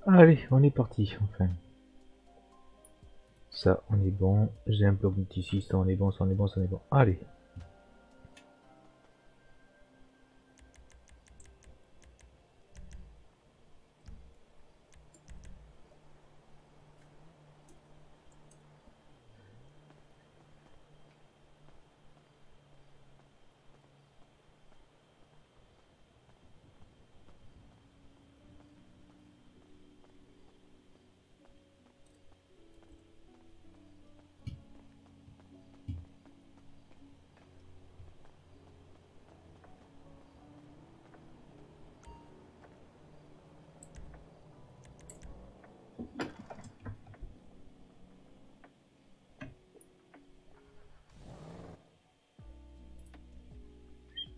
Allez, on est parti, enfin. Ça, on est bon. J'ai un bloc ici, ça, on est bon, ça, on est bon, ça, on est bon. Allez.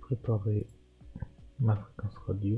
Préparer ma fréquence radio.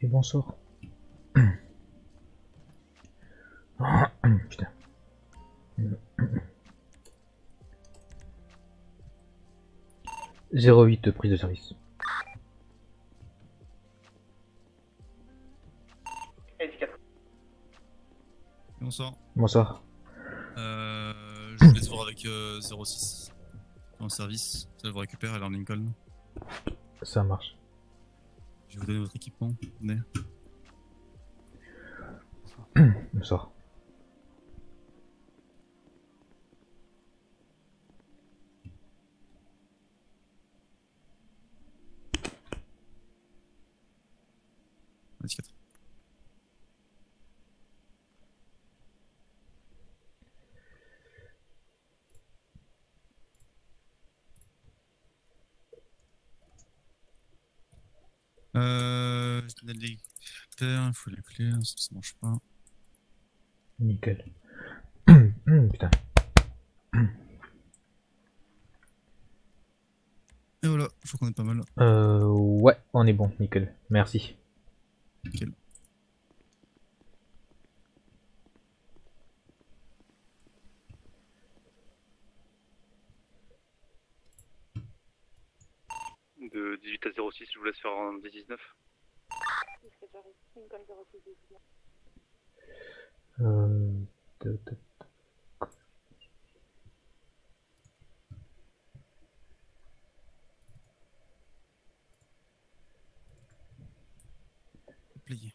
Et bonsoir. Putain. 08 prise de service. Bonsoir. Bonsoir. Je vous laisse voir avec 06 en service. Ça vous récupère, elle est en Lincoln. Ça marche. Je vais vous donner votre équipement. Venez. Bonsoir. Je donne l'hélicoptère, il faut les clés, ça marche pas. Nickel. Putain. Et voilà, je crois qu'on est pas mal. Ouais, on est bon, nickel. Merci. Nickel. De 18 à 06, je vous laisse faire un D19. T- t- Plié.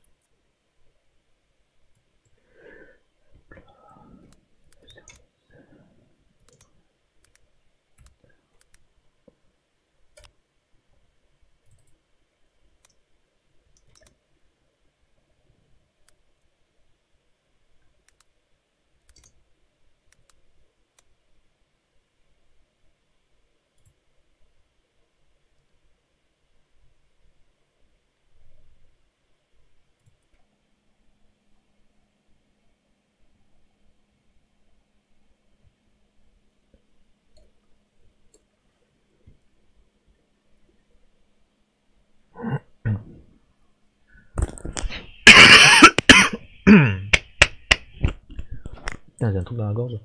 Putain, j'ai un truc dans la gorge.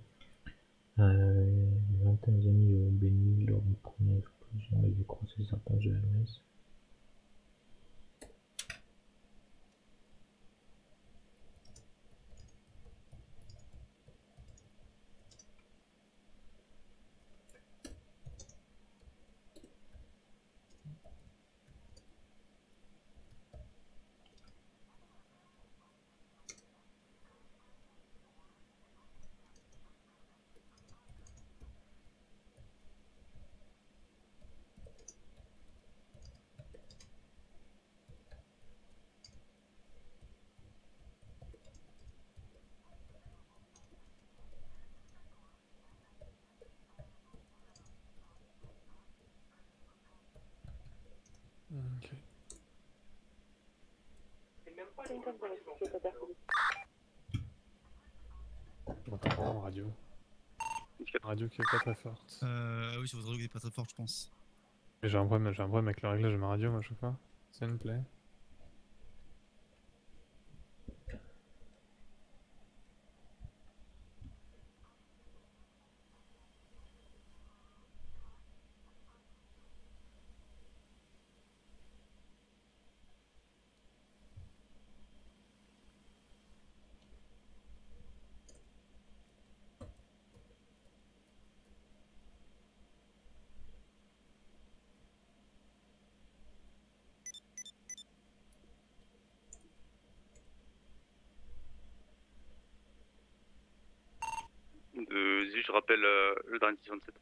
21 amis bénis lors du premier explosion et j'ai croisé certains jeux MS. Ok. Je m'entends pas en radio. Radio qui est pas très forte. Oui, sur votre radio qui est pas très fort, je pense. Mais j'ai un problème avec le réglage de ma radio, moi, je sais pas. Ça me plaît. De 18, je rappelle le dernier 27.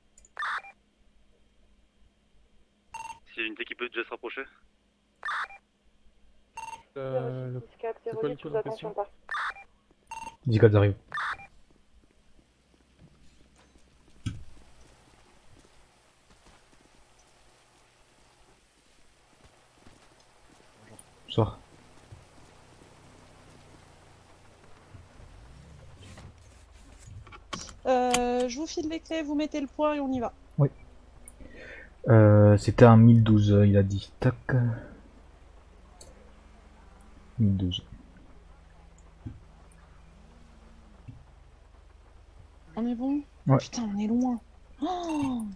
S'il y a une unité qui peut déjà se rapprocher. C'est quoi le coup de question? 10-4 arrive. Bonsoir. Je vous file les clés, vous mettez le point et on y va. Oui. C'était un 1012, il a dit. Tac. 1012. On est bon? Ouais. Putain, on est loin. Oh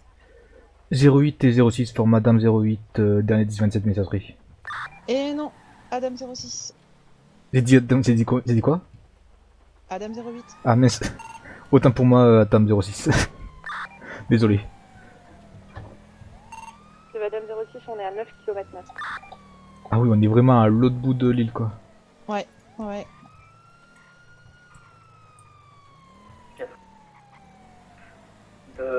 08 et 06 pour Madame 08, dernier 10-27 messagerie. et non, Adam 06. J'ai dit quoi? Adam 08. Ah mince. Autant pour moi, Adam 06. Désolé. C'est Adam 06, on est à 9 km maintenant. Ah oui, on est vraiment à l'autre bout de l'île, quoi. Ouais.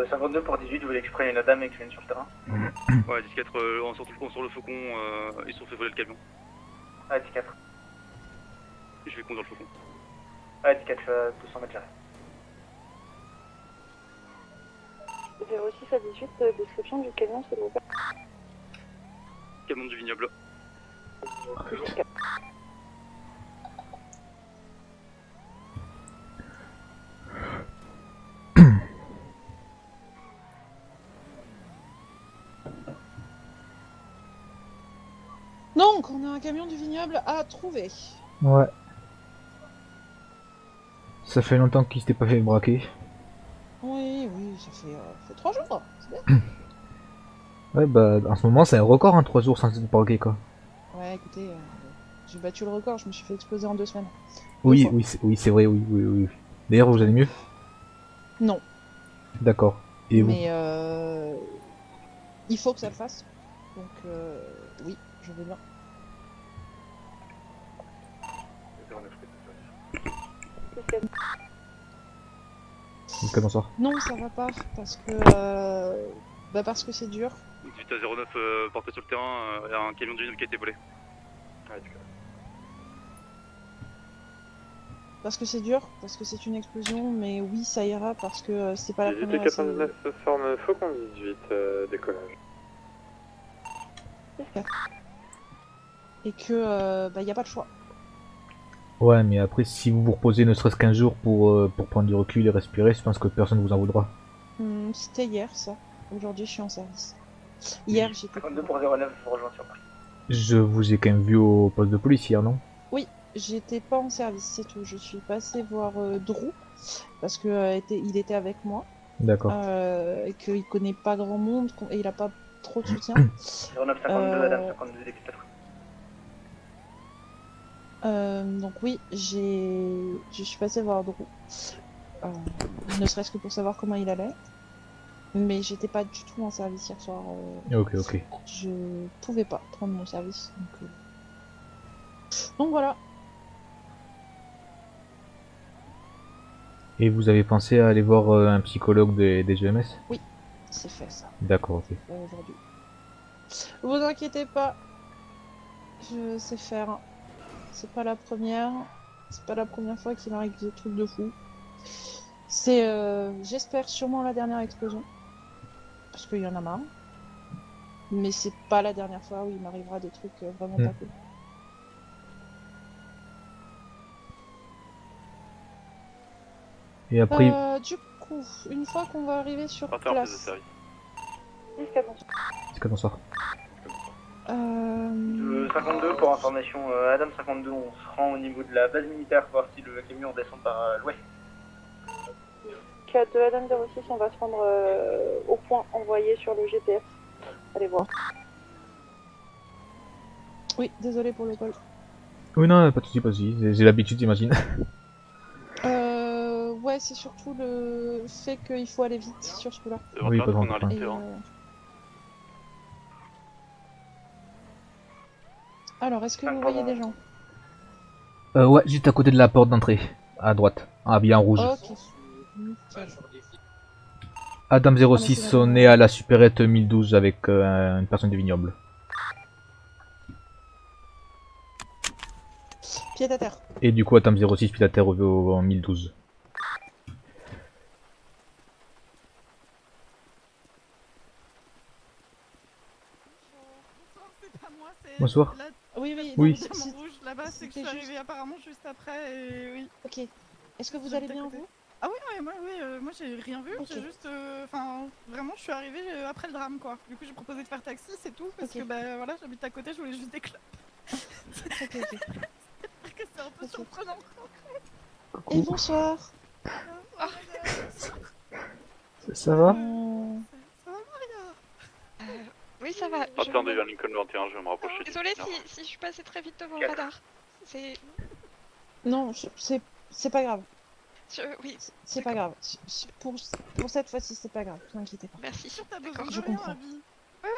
52 pour 18, vous voulez que je prenne une dame et que je vienne sur le terrain? Ouais, 10-4, on sort le faucon, ils se sont fait voler le camion. Ouais, 10-4. Je vais conduire le faucon. Ouais, 10-4, je suis à 200 mètres j'arrive. 06 à 18, description du camion, s'il vous plaît. Camion du vignoble. Donc, on a un camion du vignoble à trouver. Ouais. Ça fait longtemps qu'il s'était pas fait braquer. Oui, ça fait 3 jours, c'est bien. Ouais, bah, en ce moment, c'est un record, hein, 3 jours sans être braqué, quoi. Ouais, écoutez, j'ai battu le record, je me suis fait exploser en 2 semaines. Oui, fois. oui, c'est vrai, oui. D'ailleurs, vous allez mieux? Non, D'accord. Et vous? mais il faut que ça le fasse. Donc, oui, je vais bien. Comment ça? Non, ça va pas, parce que c'est dur. 18 à 09, porté sur le terrain, il y a un camion du vignoble qui a été volé. Ouais, Parce que c'est dur, parce que c'est une explosion, mais oui, ça ira parce que c'est pas la 18 et première. 99 forme Faucon 18, décollage. Et que y a pas de choix. Ouais, mais après, si vous vous reposez ne serait-ce qu'un jour pour prendre du recul et respirer, je pense que personne vous en voudra. C'était hier, ça. Aujourd'hui, je suis en service. Hier, j'étais. 52 pour 09, je vous rejoins sur place. Je vous ai quand même vu au poste de police hier, non? J'étais pas en service, c'est tout. Je suis passée voir Drew parce que il était avec moi D'accord. et qu'il connaît pas grand monde et il a pas trop de soutien. 09, 52, Adam, 52, début de Donc oui, je suis passée voir Drew, ne serait-ce que pour savoir comment il allait. Mais j'étais pas du tout en service hier soir. Ok. Je pouvais pas prendre mon service. Donc voilà. Et vous avez pensé à aller voir un psychologue des GMS? Oui, c'est fait ça. D'accord, ok. Aujourd'hui. Vous inquiétez pas, je sais faire. C'est pas la première fois qu'il m'arrive des trucs de fou. C'est, j'espère, sûrement la dernière explosion. Parce qu'il y en a marre. Mais c'est pas la dernière fois où il m'arrivera des trucs vraiment pas cool. Et après... Du coup, une fois qu'on va arriver sur Partir en prise de place... service. C'est comment ça? 52 pour information, Adam 52, on se rend au niveau de la base militaire voir si le camion descend par l'ouest. Cas de Adam 06, on va se rendre au point envoyé sur le GPS. Allez voir. Oui, désolé pour le col. Oui, non, pas de soucis, pas de soucis. J'ai l'habitude, j'imagine. Ouais, c'est surtout le fait qu'il faut aller vite sur ce coup-là. Oui, pas de on a un problème. lit de terrain. Alors, est-ce que vous voyez des gens? Ouais, juste à côté de la porte d'entrée. À droite. Habillé en rouge. Ok. Nickel. Adam 06, on est à la supérette 1012 avec une personne du vignoble. Pied à terre. Et du coup, Adam 06, pied à terre au 1012. Bonsoir. Oui, oui. Oui. non, Diamant rouge là-bas, c'est que je suis arrivée apparemment juste après et oui. Ok. Est-ce que vous allez bien, vous? Ah oui, moi j'ai rien vu, Ok. j'ai juste, enfin vraiment je suis arrivée après le drame quoi. Du coup j'ai proposé de faire taxi, c'est tout, parce que bah voilà, j'habite à côté, je voulais juste des clopes. Ok. Que c'est un peu surprenant. Et bonsoir. Ça va? Ça va Maria? Oui, ça va. Partir de Lincoln 21, je vais me rapprocher. Désolée si je suis passée très vite devant le radar. C'est... Non, c'est pas grave. Oui. C'est pas grave. Pour cette fois-ci, c'est pas grave. Ne vous inquiétez pas. Merci. T'as besoin de Je rien, comprends. Abby. Oui,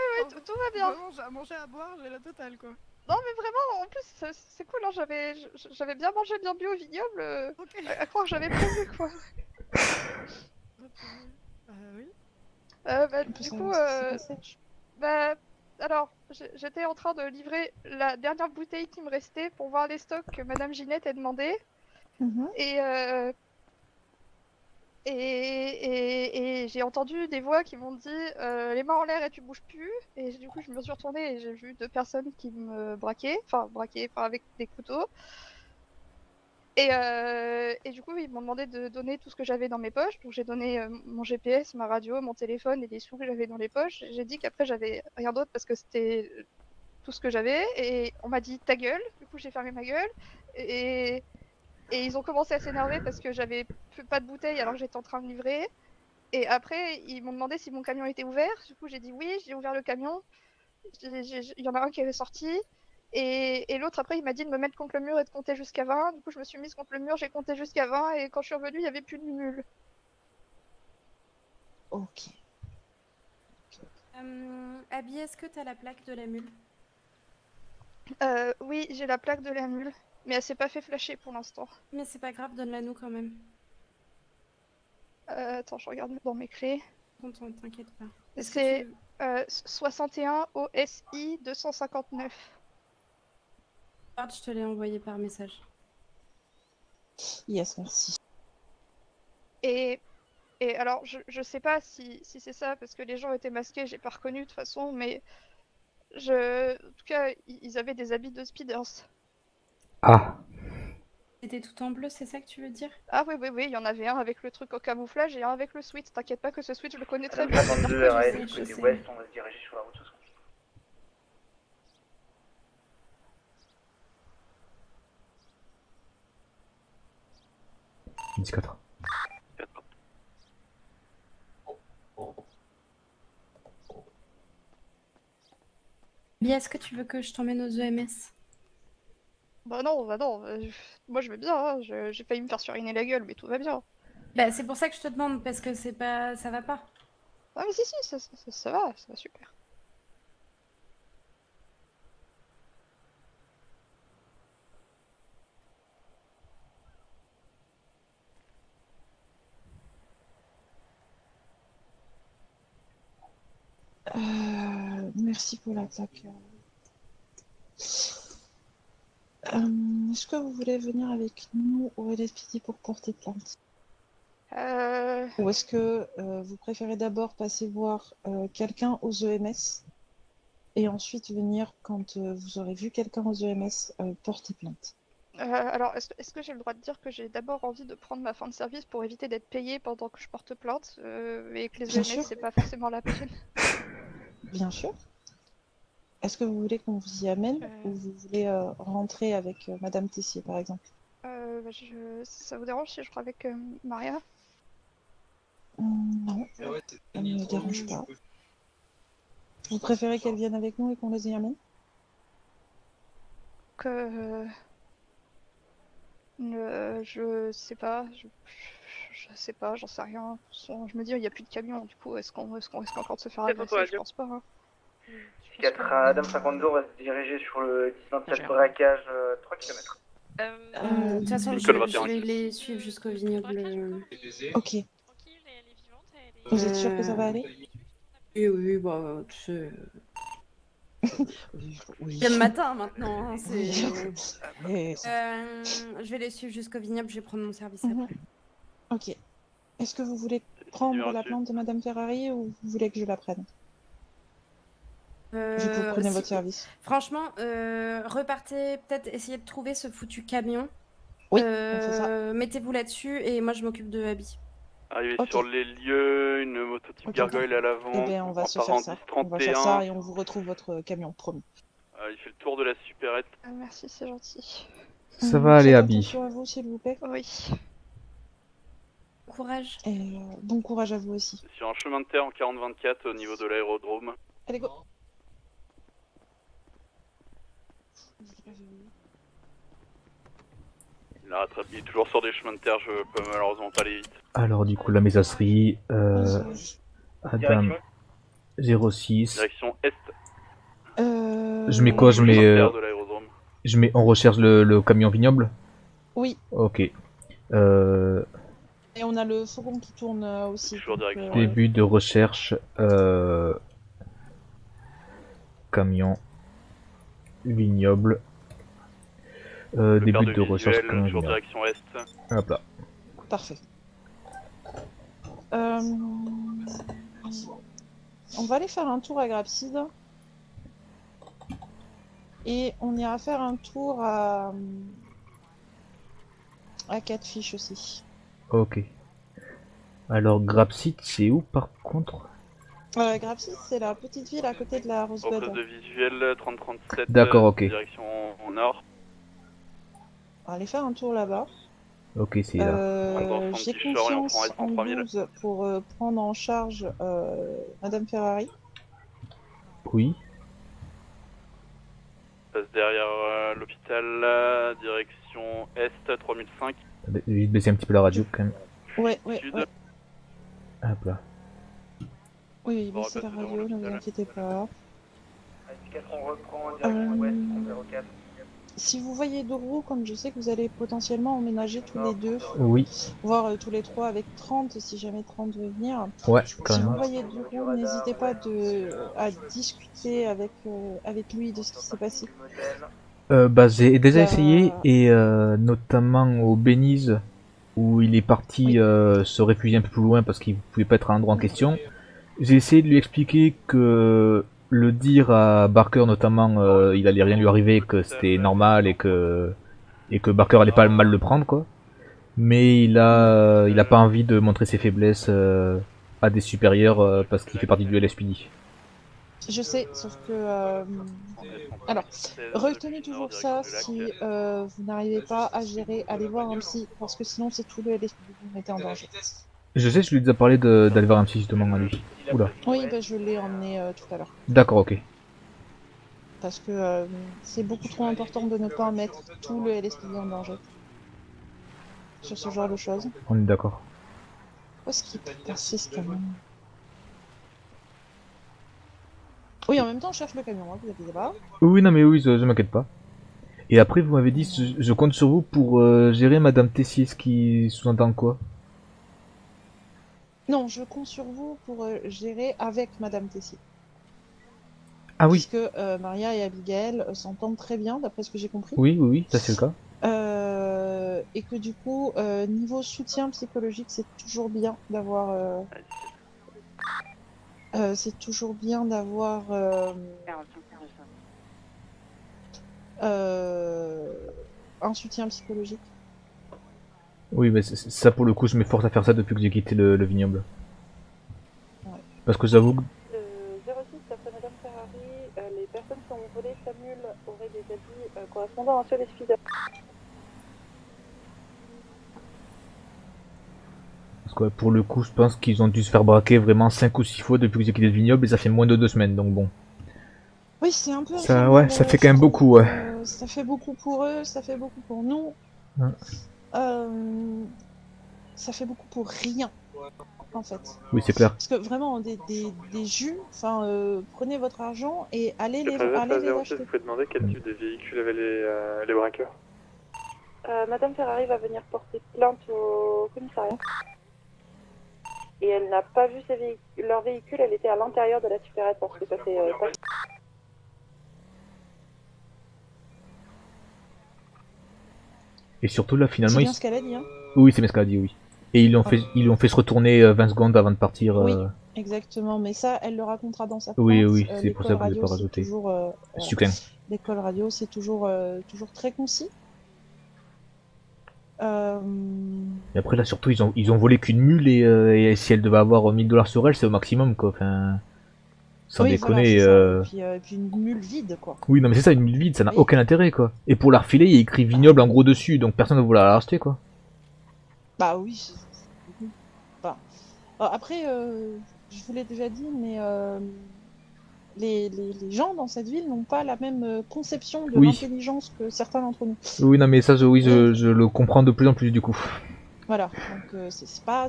tout va bien. Vraiment, j'ai à manger, à boire, j'ai la totale, quoi. Non, mais vraiment, en plus, c'est cool, hein, j'avais bien mangé, bien bu au vignoble, Ok. à croire que j'avais prévu, quoi. Oui. Du coup, bah, alors, j'étais en train de livrer la dernière bouteille qui me restait pour voir les stocks que Madame Ginette a demandé. Et j'ai entendu des voix qui m'ont dit les mains en l'air et tu bouges plus. Et du coup, je me suis retournée et j'ai vu 2 personnes qui me braquaient, enfin avec des couteaux. Et du coup, ils m'ont demandé de donner tout ce que j'avais dans mes poches. Donc, j'ai donné mon GPS, ma radio, mon téléphone et les sous que j'avais dans les poches. J'ai dit qu'après, j'avais rien d'autre parce que c'était tout ce que j'avais. Et on m'a dit ta gueule. Du coup, j'ai fermé ma gueule. Et ils ont commencé à s'énerver parce que j'avais pas de bouteille alors que j'étais en train de livrer. Et après, ils m'ont demandé si mon camion était ouvert. Du coup, j'ai dit oui, j'ai ouvert le camion. Il y en a un qui avait sorti. Et l'autre, après, il m'a dit de me mettre contre le mur et de compter jusqu'à 20. Du coup, je me suis mise contre le mur, j'ai compté jusqu'à 20. Et quand je suis revenue, il n'y avait plus de mule. Ok. Abby, est-ce que t'as la plaque de la mule? Oui, j'ai la plaque de la mule. Mais elle s'est pas fait flasher pour l'instant. Mais c'est pas grave, donne-la nous quand même. Attends, je regarde dans mes clés. Content, t'inquiète pas. C'est 61 OSI 259. Regarde, je te l'ai envoyé par message. Yes, merci. Et alors, je sais pas si c'est ça, parce que les gens étaient masqués, j'ai pas reconnu de toute façon, mais en tout cas, ils avaient des habits de speeders. Ah. C'était tout en bleu, c'est ça que tu veux dire? Ah oui, il y en avait un avec le truc au camouflage et un avec le switch. T'inquiète pas que ce switch, je le connais très bien. 52 RL, côté ouest, on va se diriger sur la route 60. Indicateur. Bien, est-ce que tu veux que je t'emmène aux EMS? Bah non, moi je vais bien, hein. J'ai failli me faire suriner la gueule, mais tout va bien. Bah, c'est pour ça que je te demande, parce que c'est pas... ça va pas. Ah mais si, ça va super. Merci pour la plaque. Est-ce que vous voulez venir avec nous au LSPD pour porter plainte? Ou est-ce que vous préférez d'abord passer voir quelqu'un aux EMS et ensuite venir, quand vous aurez vu quelqu'un aux EMS, porter plainte? Alors, est-ce que j'ai le droit de dire que j'ai d'abord envie de prendre ma fin de service pour éviter d'être payée pendant que je porte plainte, et que les Bien EMS, sûr. c'est pas forcément la peine. Bien sûr. Est-ce que vous voulez qu'on vous y amène ou vous voulez rentrer avec Madame Tessier, par exemple? Ça vous dérange si je crois avec Maria? Non, ça ne me dérange pas. Vous préférez qu'elle vienne avec nous et qu'on les y amène? Je sais pas, je sais pas, j'en sais rien. Je me dis, il n'y a plus de camion, du coup, est-ce qu'on risque encore de se faire agresser? Je pense pas. Hein. 4 à Adam 52, on va se diriger sur le 1027 braquage 3 km. De toute façon, je vais les suivre jusqu'au vignoble. Ok. Vous êtes sûr que ça va aller? Oui, bah, tu sais... Oui. C'est le matin maintenant, hein, c'est... Oui. Je vais les suivre jusqu'au vignoble, je vais prendre mon service après. Ok. Est-ce que vous voulez prendre la plainte de Madame Ferrari ou vous voulez que je la prenne? Vu que vous prenez votre service. Franchement, repartez, peut-être essayer de trouver ce foutu camion. Oui, on fait ça. Mettez-vous là-dessus et moi je m'occupe de Abby. Arrivé sur les lieux, une moto type gargoyle à l'avant. Eh bien, on va se faire ça. On va faire ça et on vous retrouve votre camion, promis. Il fait le tour de la supérette. Merci, c'est gentil. Ça va aller, Abby. Attention à vous, s'il vous plaît. Oui. Bon courage. Et bon courage à vous aussi. Sur un chemin de terre en 40-24 au niveau de l'aérodrome. Allez, go. Il est toujours sur des chemins de terre, je peux malheureusement pas aller vite. Alors du coup la messagerie, Adam 06. Direction est. Je mets quoi? Je mets on recherche le camion vignoble? Oui. Ok. Et on a le fourgon qui tourne aussi. Début de recherche camion vignoble. Début de recherche camion vignoble. Direction est. Hop là. Parfait. On va aller faire un tour à Grapside. Et on ira faire un tour à Catfish aussi. Ok. Alors Grapside, c'est où par contre? Grapside, c'est la petite ville à côté de la Rosebud. Au poste de visuel 3037. D'accord, ok. Direction nord. On va aller faire un tour là-bas. Ok, c'est là. J'ai confiance en 12 pour prendre en charge Madame Ferrari. Oui. Passe derrière l'hôpital, direction est 3005. Je vais baisser un petit peu la radio quand même. Ouais. Hop là. Oui, baissez la radio, ne vous inquiétez pas. On reprend direction ouest, 04. Si vous voyez Doro, comme je sais que vous allez potentiellement emménager tous les deux, oui, voire tous les trois avec 30 si jamais 30 veut venir. Ouais, si carrément. vous voyez Doro, n'hésitez pas à discuter avec lui de ce qui s'est passé. J'ai déjà essayé, et notamment au Benize, où il est parti se réfugier un peu plus loin parce qu'il pouvait pas être à l'endroit en question. J'ai essayé de lui expliquer que le dire à Barker notamment, il allait rien lui arriver, que c'était normal et que Barker allait pas mal le prendre quoi. Mais il a pas envie de montrer ses faiblesses à des supérieurs parce qu'il fait partie du LSPD. Je sais, sauf que alors retenez toujours ça, si vous n'arrivez pas à gérer, allez voir un psy parce que sinon c'est tout le LSPD que vous mettez en danger. Je sais, je lui ai déjà parlé d'aller voir un psy justement à lui. Oula. Oui, bah, je l'ai emmené tout à l'heure. D'accord, ok. Parce que c'est beaucoup trop important de ne pas mettre tout le LSPD en danger. Sur ce genre de choses. On est d'accord. Où est-ce qu'il peut passer ce camion? Oui, en même temps, on cherche le camion, hein, vous inquiétez pas. Oui, non mais oui, je m'inquiète pas. Et après, vous m'avez dit, je compte sur vous pour gérer Madame Tessier, ce qui sous-entend quoi? Non, je compte sur vous pour gérer avec Madame Tessier. Ah oui. Puisque Maria et Abigail s'entendent très bien, d'après ce que j'ai compris. Oui, ça c'est le cas. Et que du coup, niveau soutien psychologique, c'est toujours bien d'avoir... c'est toujours bien d'avoir un soutien psychologique. Oui, mais ça pour le coup, je m'efforce à faire ça depuis que j'ai quitté le vignoble. Ouais. Parce que j'avoue que... 06, après Madame Ferrari, les personnes qui ont volé Samuel auraient des habits correspondant à ceux des speeders. Parce que pour le coup, je pense qu'ils ont dû se faire braquer vraiment 5 ou 6 fois depuis que j'ai quitté le vignoble et ça fait moins de 2 semaines, donc bon. Oui, c'est un peu... Ça, ouais, ça fait quand même beaucoup, ouais. Ça fait beaucoup pour eux, ça fait beaucoup pour nous. Ouais. Ça fait beaucoup pour rien, en fait. Oui, c'est clair. Parce que vraiment, des jus, enfin, prenez votre argent et allez les acheter. Vous pouvez demander quel type de véhicule avaient les braqueurs. Madame Ferrari va venir porter plainte au commissariat. Et elle n'a pas vu leur véhicule, elle était à l'intérieur de la supérette parce que ça fait pas... Et surtout là, finalement... C'est bien ce qu'elle a dit, hein. Oui, c'est bien ce qu'elle a dit, oui. Et ils l'ont fait se retourner 20 secondes avant de partir. Oui, exactement, mais ça, elle le racontera dans sa plainte. Oui, c'est pour ça que je ne l'ai pas rajouté. Succulent. L'école radio, c'est toujours très concis. Et après là, surtout, ils ont volé qu'une mule et si elle devait avoir 1000 $ sur elle, c'est au maximum, quoi. Enfin, sans déconner. Voilà, et puis une mule vide, quoi. Oui, non, mais c'est ça, une mule vide, ça n'a aucun intérêt, quoi. Et pour la refiler, il y a écrit vignoble en gros dessus, donc personne ne voulait la racheter, quoi. Bah oui. Enfin, après, je vous l'ai déjà dit, mais les gens dans cette ville n'ont pas la même conception de Oui. l'intelligence que certains d'entre nous. Oui, non, mais ça, je le comprends de plus en plus du coup. Voilà, donc c'est pas...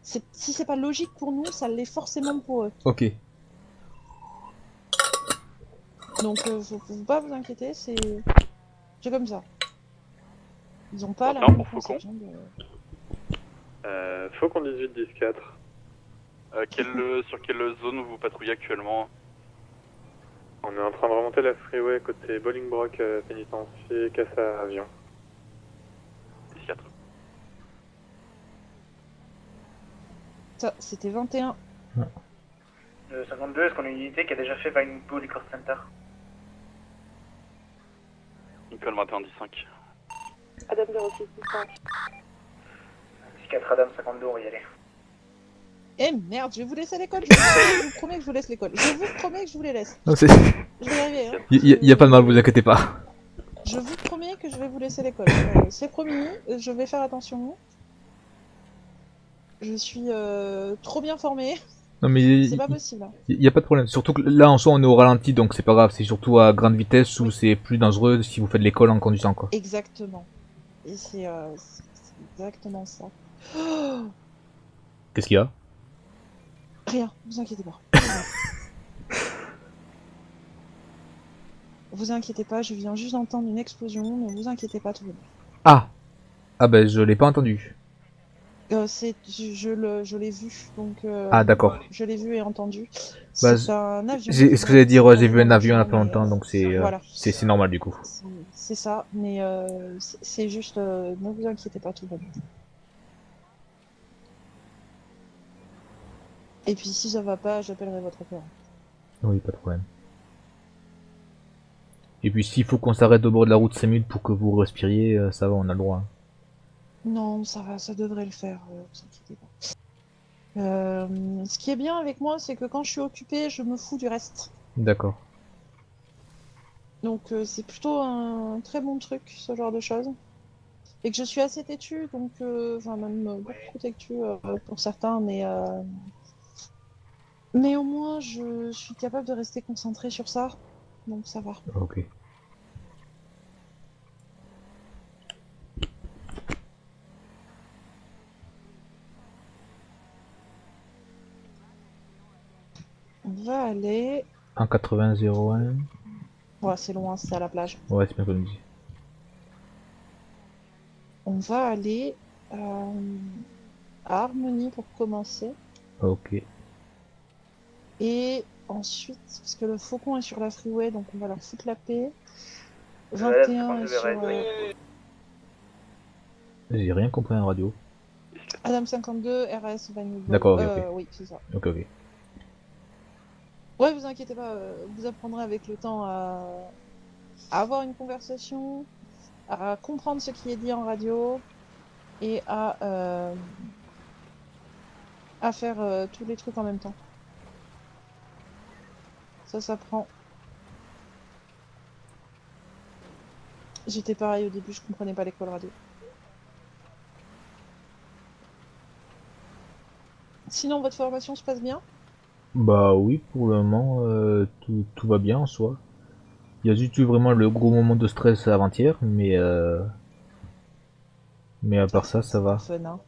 si c'est pas logique pour nous, ça l'est forcément pour eux. Ok. Donc faut pas vous inquiéter, c'est comme ça. Ils ont pas la même conception de... Faucon 18-10-4. Sur quelle zone vous patrouillez actuellement? On est en train de remonter la freeway côté Bolingbroke, pénitencier, casse à avion. 10-4. Ça, c'était 21. 52, est-ce qu'on a une unité qui a déjà fait Vinewood Liquor Center? Lincoln 21-15. Adam 06-5. 4 Adam 52, on va y aller. Eh merde, je vais vous laisser à l'école. Je vous promets que je vous laisse l'école. Je vous promets que je vous les laisse. Non, c'est... Je vais y arriver. Hein. Y a pas de mal, vous inquiétez pas. Je vous promets que je vais vous laisser l'école. C'est promis, je vais faire attention. Je suis trop bien formée. Non mais c'est pas possible. Hein. Y a pas de problème. Surtout que là en soi on est au ralenti donc c'est pas grave. C'est surtout à grande vitesse où c'est plus dangereux si vous faites l'école en conduisant quoi. Exactement. Et c'est exactement ça. Qu'est-ce qu'il y a? Rien, vous inquiétez pas. Vous inquiétez pas, je viens juste d'entendre une explosion, mais vous inquiétez pas, tout va bien. Ah. Ah ben je l'ai pas entendu. Je l'ai vu, donc ah d'accord. je l'ai vu et entendu. Bah, c'est un avion. Ce que j'allais dire, j'ai vu un avion il y a pas longtemps, donc c'est voilà. c'est normal du coup. C'est ça, mais c'est juste, ne vous inquiétez pas, tout va bien. Et puis si ça va pas, j'appellerai votre parent. Oui, pas de problème. Et puis s'il faut qu'on s'arrête au bord de la route 5 minutes pour que vous respiriez, ça va, on a le droit. Non, ça va, ça devrait le faire, vous inquiétez pas. Ce qui est bien avec moi, c'est que quand je suis occupée, je me fous du reste. D'accord. Donc c'est plutôt un très bon truc, ce genre de choses. Et que je suis assez têtue, donc enfin même beaucoup trop têtue pour certains, mais au moins je suis capable de rester concentrée sur ça, donc ça va. Ok. On va aller... 1,80,01. Ouais, c'est loin, c'est à la plage. Ouais, c'est bien comme dit. On va aller à Harmonie pour commencer. Ok. Et ensuite, parce que le faucon est sur la freeway, donc on va leur foutre la paix. 21 est sur... J'ai rien compris en radio. Adam 52, RS, Vanille. D'accord, ok. Oui, c'est ça. Ok, ok. Ouais, vous inquiétez pas, vous apprendrez avec le temps à avoir une conversation, à comprendre ce qui est dit en radio et à faire tous les trucs en même temps. Ça s'apprend. J'étais pareil au début, je comprenais pas l'école radio. Sinon, votre formation se passe bien? Bah oui, pour le moment, tout va bien en soi. Il y a juste eu vraiment le gros moment de stress avant-hier, mais à part ça, ça va. Fun, hein.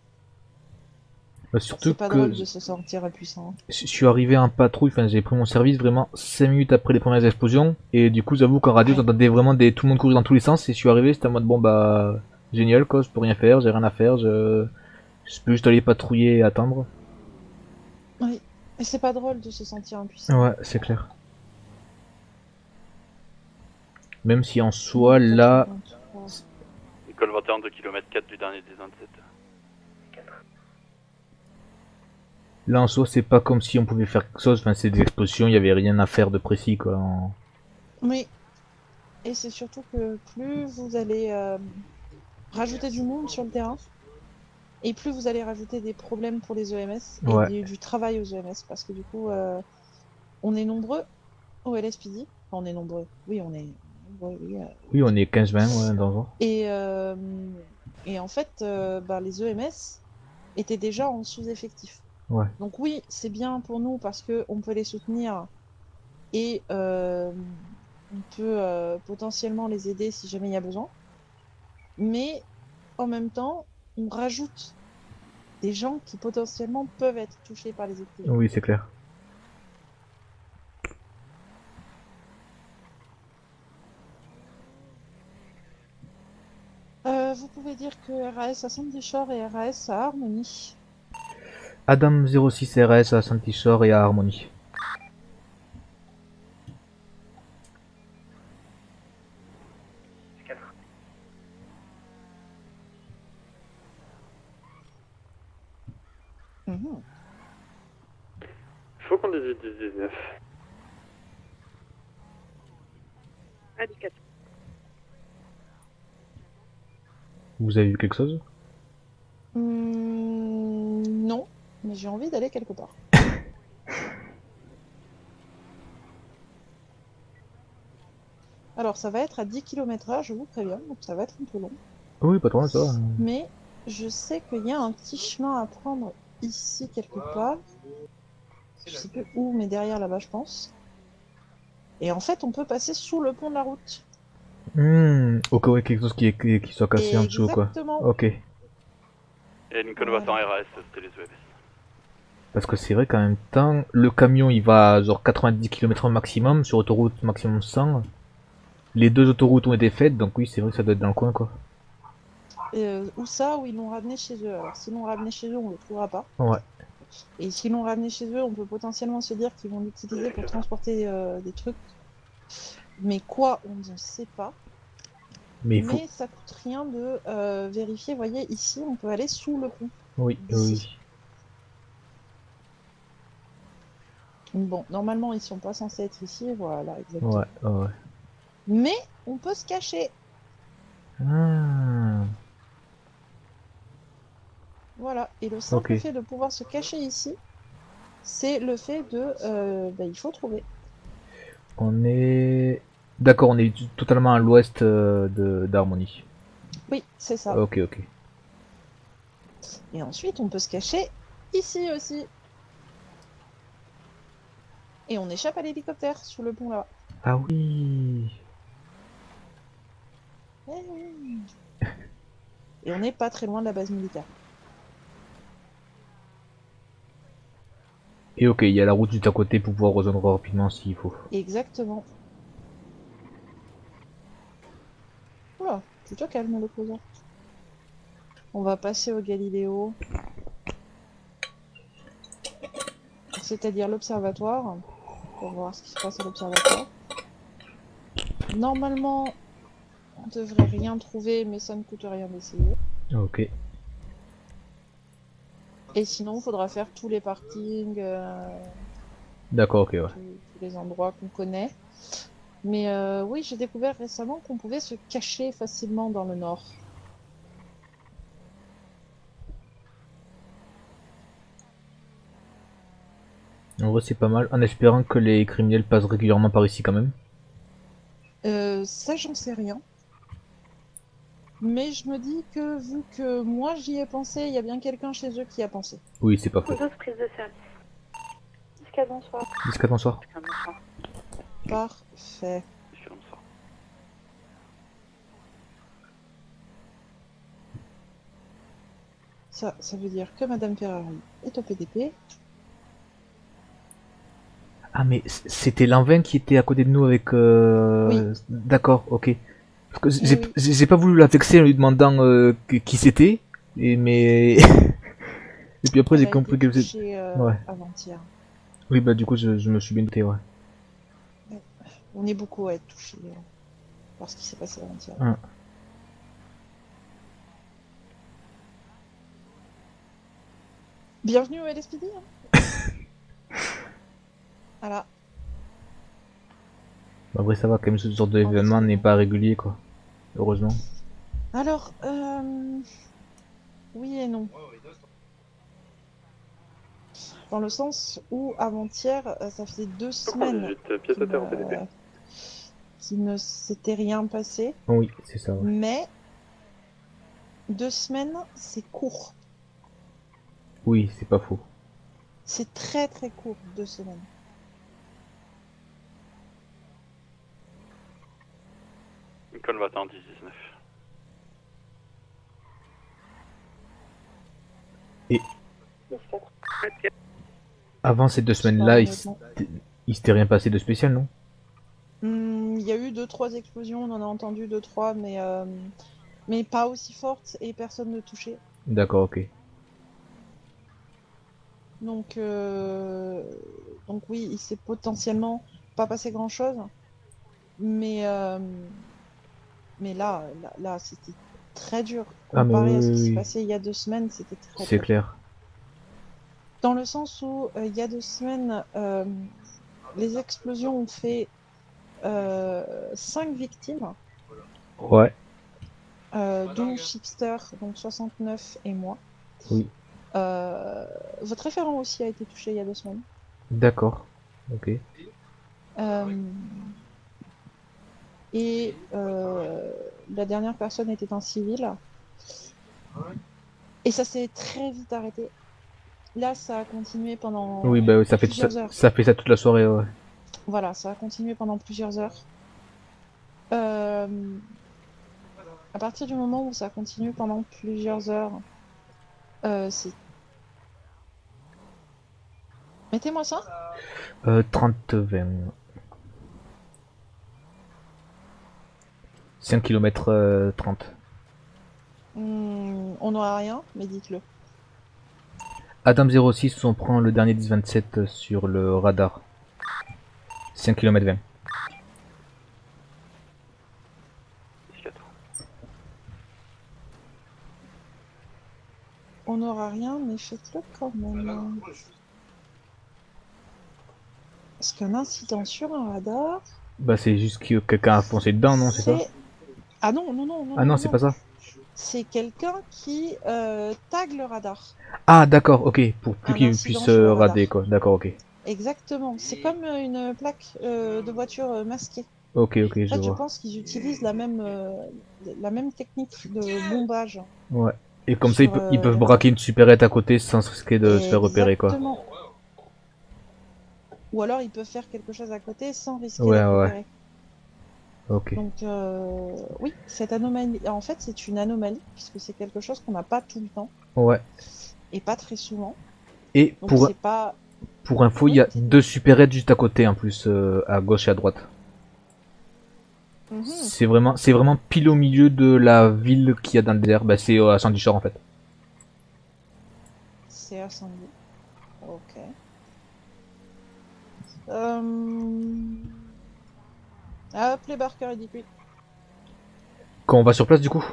Bah, surtout c'est pas que drôle de se sentir impuissant. je suis arrivé en patrouille, enfin j'ai pris mon service vraiment 5 minutes après les premières explosions, et du coup j'avoue qu'en radio j'entendais vraiment tout le monde courir dans tous les sens, et je suis arrivé, c'était en mode bon bah génial quoi, je peux rien faire, j'ai rien à faire, je peux juste aller patrouiller et attendre. Oui, et c'est pas drôle de se sentir impuissant. Ouais, c'est clair. Même si en soi là... École 21 de km 4 du dernier des 27. Là en soi c'est pas comme si on pouvait faire quelque chose, enfin c'est des explosions, il y avait rien à faire de précis quoi. Oui, et c'est surtout que plus vous allez rajouter du monde sur le terrain, et plus vous allez rajouter des problèmes pour les EMS, et du travail aux EMS, parce que du coup on est nombreux au LSPD, enfin, on est nombreux, oui on est nombreux, oui. Oui on est 15-20 ouais, dans le genre. Et en fait les EMS étaient déjà en sous-effectif. Ouais. Donc oui, c'est bien pour nous parce que on peut les soutenir et on peut potentiellement les aider si jamais il y a besoin. Mais en même temps, on rajoute des gens qui potentiellement peuvent être touchés par les explosions. Oui, c'est clair. Vous pouvez dire que RAS à Sandy Shore et RAS à Harmony. Adam 06 RS à Sandy Shore et à Harmony. Faut qu'on 18-19. À 14. Vous avez vu quelque chose? Non, mais j'ai envie d'aller quelque part. Alors ça va être à 10 km/h, je vous préviens, donc ça va être un peu long. Oui, pas trop, ça va. Mais je sais qu'il y a un petit chemin à prendre ici quelque part. Je sais plus où, mais derrière là-bas, je pense. Et en fait, on peut passer sous le pont de la route. Ok, ouais, quelque chose qui soit cassé en dessous, quoi. Exactement. Ok. Et Lincoln va en RAS, c'était les EMS. Parce que c'est vrai qu'en même temps, le camion il va à genre 90 km/h maximum, sur autoroute maximum 100. Les deux autoroutes ont été faites, donc oui, c'est vrai que ça doit être dans le coin, quoi. Ou ça, ou ils l'ont ramené chez eux. Alors, s'ils l'ont ramené chez eux, on le trouvera pas. Ouais. Et s'ils l'ont ramené chez eux, on peut potentiellement se dire qu'ils vont l'utiliser pour transporter des trucs. Mais quoi, on ne sait pas. Mais il faut... ça coûte rien de vérifier. Vous voyez, ici, on peut aller sous le pont. Oui, oui. Bon, normalement, ils sont pas censés être ici. Voilà, exactement. Ouais, ouais. Mais on peut se cacher. Ah. Voilà, et le simple Ok. fait de pouvoir se cacher ici, c'est le fait de... il faut trouver. On est... D'accord, on est totalement à l'ouest d'Harmony. Oui, c'est ça. Ok, ok. Et ensuite, on peut se cacher ici aussi. Et on échappe à l'hélicoptère sous le pont là-bas. Ah oui. Et on n'est pas très loin de la base militaire. Et ok, il y a la route juste à côté pour pouvoir rejoindre rapidement s'il faut. Exactement. Oula, plutôt calme l'opposant. On va passer au Galiléo. C'est-à-dire l'observatoire. Pour voir ce qui se passe à l'observatoire. Normalement, on devrait rien trouver, mais ça ne coûte rien d'essayer. Ok. Et sinon, il faudra faire tous les parkings, D'accord, ok, ouais. tous les endroits qu'on connaît. Mais oui, j'ai découvert récemment qu'on pouvait se cacher facilement dans le nord. En vrai, c'est pas mal, en espérant que les criminels passent régulièrement par ici quand même. Ça, j'en sais rien. Mais je me dis que vu que moi j'y ai pensé, il y a bien quelqu'un chez eux qui y a pensé. Oui, c'est pas faux. 12 prise de service. 10-4, bonsoir. 10-4, bonsoir. Parfait. Ça veut dire que Madame Ferrari est au PDP. Ah mais c'était l'an-20 qui était à côté de nous avec... Oui. D'accord, ok. Parce que Oui. j'ai pas voulu la vexer en lui demandant qui c'était, mais... Et puis après j'ai compris que c'était... Ouais. Avant-hier. Oui bah du coup je me suis bien douté, ouais. On est beaucoup à être touchés par ce qui s'est passé avant-hier. Ah. Bienvenue au LSPD. Hein. Voilà. Bah après ça va quand même, ce genre d'événement n'est pas régulier quoi. Heureusement. Alors, oui et non. Dans le sens où avant-hier, ça faisait 2 semaines qu'il ne s'était rien passé. Oui, c'est ça. Ouais. Mais 2 semaines, c'est court. Oui, c'est pas faux. C'est très très court, 2 semaines. Lincoln 21 10 19. Et avant ces 2 semaines-là, il s'était rien passé de spécial, non? Il y a eu 2-3 explosions, on en a entendu 2-3, mais pas aussi fortes et personne ne touchait. D'accord, ok. Donc oui, il s'est potentiellement pas passé grand-chose, mais là c'était très dur. Comparé à ce qui s'est passé il y a 2 semaines, c'était très dur. C'est clair. Dans le sens où, il y a 2 semaines, les explosions ont fait 5 victimes. Ouais. Dont Shipster, donc 69 et moi. Oui. Votre référent aussi a été touché il y a 2 semaines. D'accord. Ok. Et la dernière personne était un civil. Et ça s'est très vite arrêté. Là, ça a continué pendant Oui, bah oui, ça fait heures. ça fait ça toute la soirée, ouais. Voilà, ça a continué pendant plusieurs heures. À partir du moment où ça continue pendant plusieurs heures, c'est... Mettez-moi ça. 30-20. 5 km 30. On n'aura rien, mais dites-le. Adam 06, on prend le dernier 10-27 sur le radar. 5 km 20. On n'aura rien, mais faites-le quand même. Parce qu'un incident sur un radar... Bah c'est juste que quelqu'un a foncé dedans, non, c'est ça? Ah non. Ah non, c'est pas ça. C'est quelqu'un qui tag le radar. Ah d'accord, ok, pour plus qu'il puisse rader quoi, d'accord, ok. Exactement, c'est comme une plaque de voiture masquée. Ok, je vois. Je pense qu'ils utilisent la même technique de bombage. Ouais, et comme ça ils peuvent braquer une supérette à côté sans risquer de se faire repérer quoi. Ou alors ils peuvent faire quelque chose à côté sans risquer d'être repérés. Ok. Donc oui, cette anomalie, en fait c'est une anomalie puisque c'est quelque chose qu'on n'a pas tout le temps. Ouais. Et pas très souvent. Et donc, pour info, il y a 2 supérettes juste à côté en plus, à gauche et à droite. C'est vraiment pile au milieu de la ville qu'il y a dans le désert. Bah c'est à Sandy Shore en fait. C'est à Sandy. Ok. Appelez Barker et dites-lui. Quand on va sur place du coup?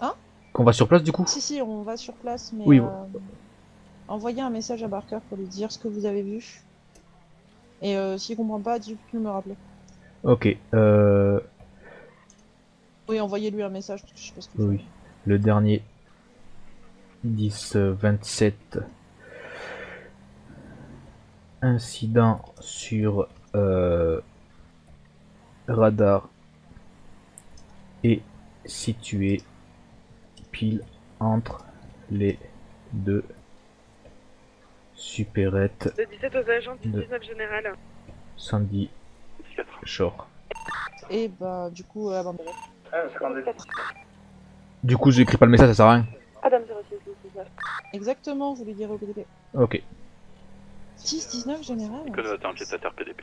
Hein? Qu'on va sur place du coup? Si, on va sur place, mais oui. Envoyez un message à Barker pour lui dire ce que vous avez vu. Et s'il comprend pas, dites-lui de me rappeler. Ok. Oui, envoyez-lui un message parce que je sais pas ce que oui. Le dernier 10-27 incident sur radar est situé pile entre les 2 supérettes de 17 aux agents du 19 général. Sandy Shore. Et bah du coup abandonné. Du coup j'écris pas le message, ça sert à rien. Adam 06 19. Exactement, vous lui direz au PDP. Ok. 10-19 général. C'est un pied à terre PDP.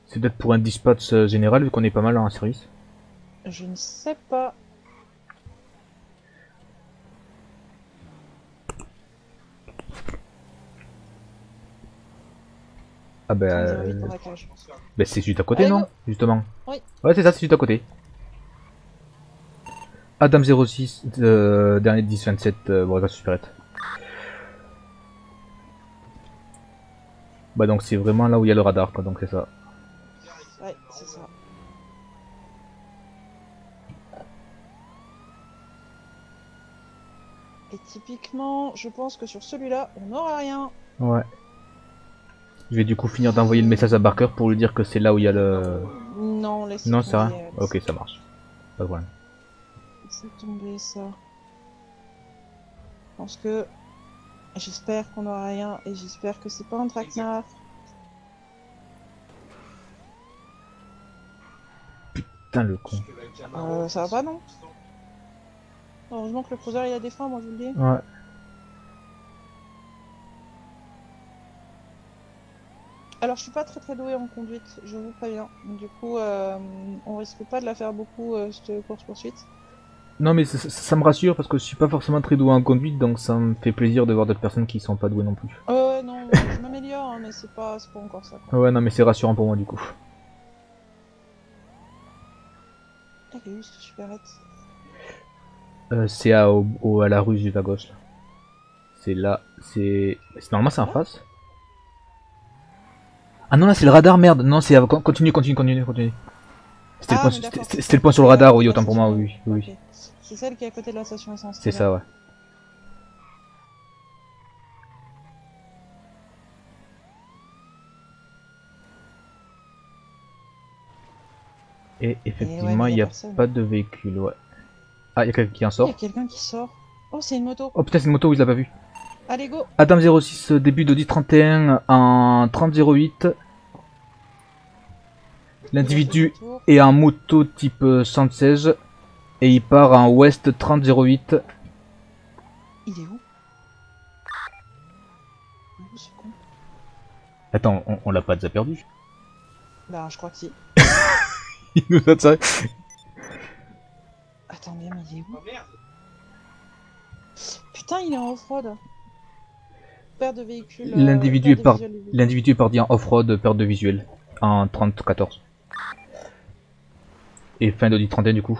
C'est peut-être pour un dispatch général vu qu'on est pas mal en service. Je ne sais pas. Ah bah... bah c'est juste à côté. Allez, non? Justement. Oui. Ouais c'est ça, c'est juste à côté. Adam 06, dernier 10-27, brigade supérette. Bah donc c'est vraiment là où il y a le radar quoi, donc c'est ça. Ouais, c'est ça. Et typiquement, je pense que sur celui-là, on n'aura rien. Ouais. Je vais du coup finir d'envoyer le message à Barker pour lui dire que c'est là où il y a le... Non, laisse tomber. Non, c'est rien. Ok, ça marche. Pas de problème. Laissez tomber ça. Je pense que... J'espère qu'on n'aura rien et j'espère que c'est pas un traquenard. Putain, le con. Ça va pas, non? Heureusement que le cruiser il a des freins, moi je vous le dis. Ouais. Alors je suis pas très douée en conduite, je vous préviens. Du coup, on risque pas de la faire beaucoup cette course-poursuite. Non mais ça me rassure parce que je suis pas forcément très doué en conduite, donc ça me fait plaisir de voir d'autres personnes qui sont pas douées non plus. Ouais, non, je m'améliore, hein, mais c'est pas encore ça. Quoi. Ouais, non mais c'est rassurant pour moi du coup. Elle est où cette supérette? C'est à la rue Zuvagos. C'est là, c'est... Normalement c'est en face. Ah non là c'est le radar, merde. Non c'est... Continue. C'était le point sur le radar, oui, autant pour moi, oui. Okay. C'est celle qui est à côté de la station essence. C'est ça, ouais. Et effectivement, il n'y a pas de véhicule, ouais. Ah, il y a quelqu'un qui en sort. Il y a quelqu'un qui sort. Oh, c'est une moto. Oh putain, c'est une moto, oui, je l'ai pas vu. Allez, go. Adam 06, début de 1031 en 3008. L'individu est en moto type 116 et il part en ouest 3008. Il est où? Ce con. Attends, on l'a pas déjà perdu? Bah, je crois que si. Il nous a tiré. Attends, mais il est où? Putain, il est en off-road. Perte de véhicule. L'individu est parti en off-road, perte de visuel en 30-14. Et fin de 10-31 du coup.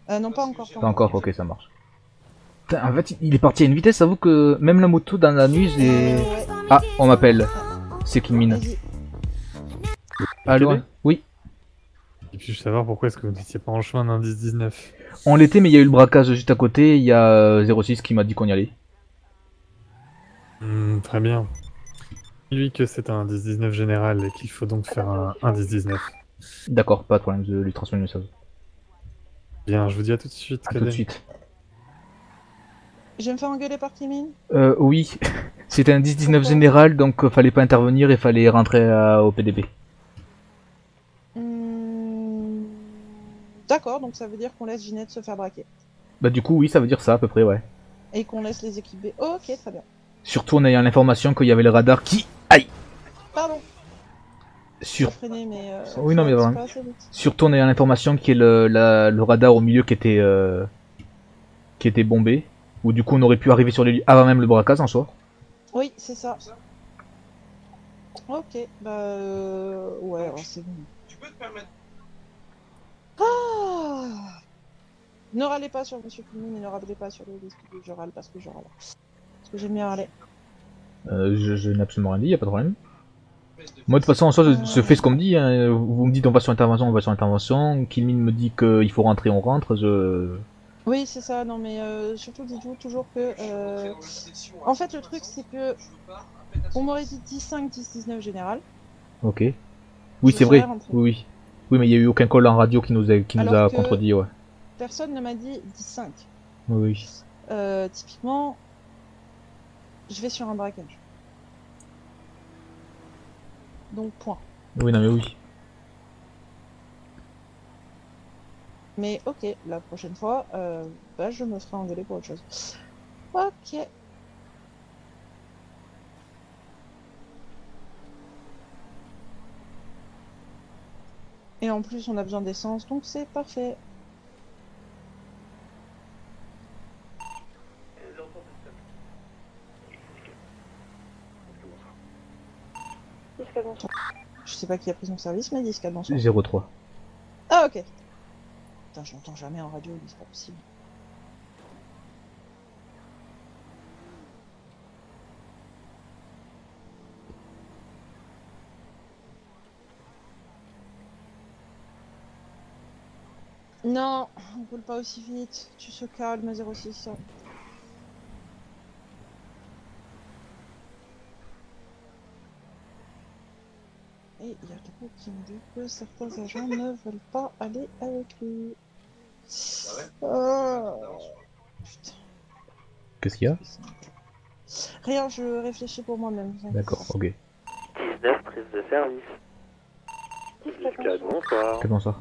Non, pas encore. Pas encore, ok, ça marche. Putain, en fait, il est parti à une vitesse, j'avoue que même la moto dans la nuit, j'ai... Ah, on m'appelle. C'est Kinmin. Allô? Oui. Et puis je savoir pourquoi est-ce que vous n'étiez pas en chemin d'un 10-19. On l'était, mais il y a eu le braquage juste à côté, il y a 06 qui m'a dit qu'on y allait. Très bien. Lui que c'est un 10-19 général et qu'il faut donc faire un 10-19. D'accord, pas de problème, je lui transmets le message. Bien, je vous dis à tout de suite. À tout de suite. Je vais me faire engueuler par Kimin? Oui. C'était un 10-19 général, donc fallait pas intervenir et fallait rentrer au PDB. D'accord, donc ça veut dire qu'on laisse Ginette se faire braquer. Bah du coup, oui, ça veut dire ça à peu près, ouais. Et qu'on laisse les équipes B. Oh, ok, très bien. Surtout en ayant l'information qu'il y avait le radar qui... Aïe! Pardon. Freiner, mais oui, non, mais vraiment. Surtout en ayant l'information qu'il y ait le radar au milieu qui était bombé. Ou du coup on aurait pu arriver sur les lieux avant même le braquage en soi. Oui, c'est ça. Ok, bah ouais, c'est bon. Tu peux te permettre. Ah, ne râlez pas sur Monsieur Kimin et ne râlez pas sur le risque que je râle parce que je râle. Parce que j'aime bien râler. Je n'ai absolument rien dit, y a pas de problème. Moi de toute façon en soi je fais ce qu'on me dit, hein. Vous me dites on va sur intervention, on va sur intervention. Kimin me dit qu'il faut rentrer, on rentre, Oui, c'est ça, non mais surtout dites-vous toujours que... En fait le truc c'est que... On m'aurait dit 10-5, 10-19 général. Ok. Oui c'est vrai, oui. Oui mais il n'y a eu aucun call en radio qui nous a contredit, ouais. Personne ne m'a dit 10-5. Oui. Typiquement, je vais sur un braquage. Donc point. Oui non mais oui. Mais ok, la prochaine fois, bah, je me ferai engueuler pour autre chose. Ok. Et en plus, on a besoin d'essence, donc c'est parfait. Je sais pas qui a pris son service, mais 10 bonsoir. 03. Ah ok. Putain, je l'entends jamais en radio, c'est pas possible. Non, on roule pas aussi vite. Tu se calmes, 06. Et il y a quelqu'un qui me dit que certains agents ne veulent pas aller avec lui. Putain. Qu'est-ce qu'il y a? Rien, je réfléchis pour moi-même. D'accord, ok. 19, prise de service. Discade, bonsoir. Comment ça?